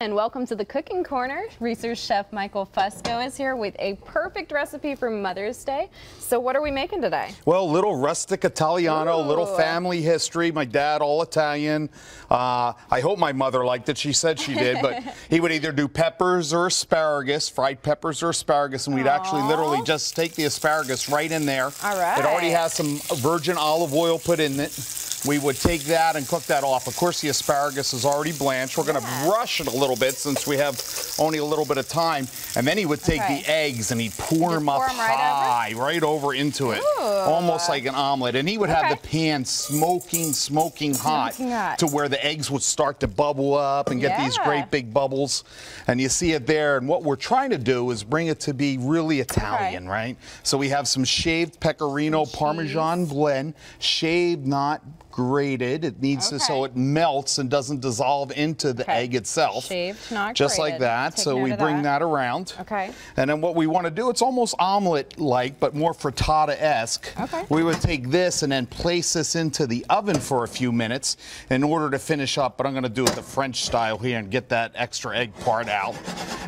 And welcome to the Cooking Corner. Reasor chef Michael Fusco is here with a perfect recipe for Mother's Day. So what are we making today? Well, little rustic Italiano, little family history. My dad, all Italian. I hope my mother liked it. She said she did, but he would either do peppers or asparagus, fried peppers or asparagus, and we'd actually literally just take the asparagus right in there. All right. It already has some virgin olive oil put in it. We would take that and cook that off. Of course, the asparagus is already blanched. We're going to brush it a little bit since we have only a little bit of time. And then he would take the eggs and he'd pour them up high, right over into it, almost like an omelet. And he would have the pan smoking hot to where the eggs would start to bubble up and get these great big bubbles. And you see it there. And what we're trying to do is bring it to be really Italian, right? So we have some shaved pecorino Parmesan blend, shaved, not grated. It needs to so it melts and doesn't dissolve into the egg itself. Shaved, not just grated. Like that. Take so we bring that around. Okay. And then what we want to do, it's almost omelet-like, but more frittata-esque. Okay. We would take this and then place this into the oven for a few minutes in order to finish up, but I'm going to do it the French style here and get that extra egg part out.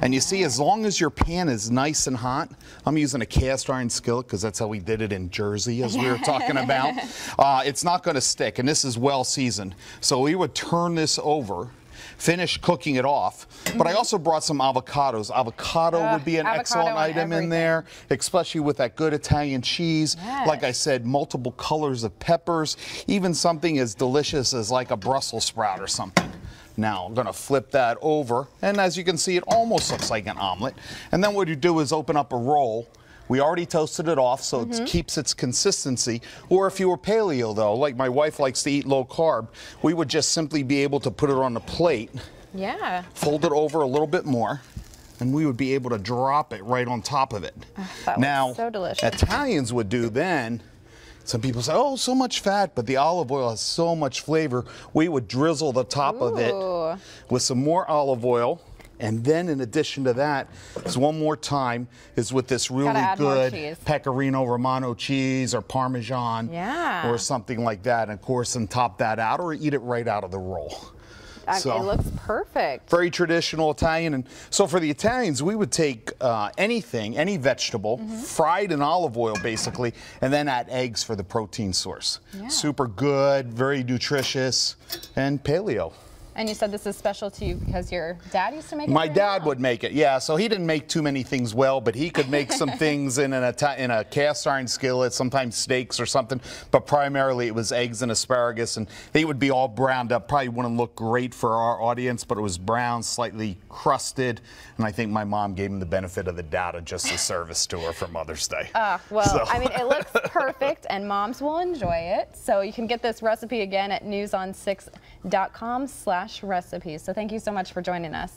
And you see, as long as your pan is nice and hot, I'm using a cast iron skillet because that's how we did it in Jersey, as we were talking about. It's not going to stick, and this is well seasoned. So we would turn this over, finish cooking it off. But I also brought some avocados. Avocado would be an excellent item in there, especially with that good Italian cheese. Like I said, multiple colors of peppers, even something as delicious as like a Brussels sprout or something. Now I'm going to flip that over, and as you can see, it almost looks like an omelet. And then what you do is open up a roll. We already toasted it off, so it keeps its consistency. Or if you were paleo, though, like my wife likes to eat low carb, we would just simply be able to put it on the plate, fold it over a little bit more, and we would be able to drop it right on top of it. Now, so delicious. Italians would do then, some people say, oh, so much fat, but the olive oil has so much flavor. We would drizzle the top of it with some more olive oil. And then in addition to that, is one more time, is with this really good Pecorino Romano cheese or Parmesan or something like that. And of course, and top that out or eat it right out of the roll. So, it looks perfect. Very traditional Italian. And so for the Italians, we would take anything, any vegetable, fried in olive oil basically, and then add eggs for the protein source. Super good, very nutritious, and paleo. And you said this is special to you because your dad used to make it? My dad would make it, yeah. So he didn't make too many things well, but he could make some things in a cast iron skillet, sometimes steaks or something. But primarily it was eggs and asparagus, and they would be all browned up. Probably wouldn't look great for our audience, but it was brown, slightly crusted. And I think my mom gave him the benefit of the doubt of just a service to her for Mother's Day. I mean, it looks perfect, and moms will enjoy it. So you can get this recipe again at newson6.com/recipes. So thank you so much for joining us.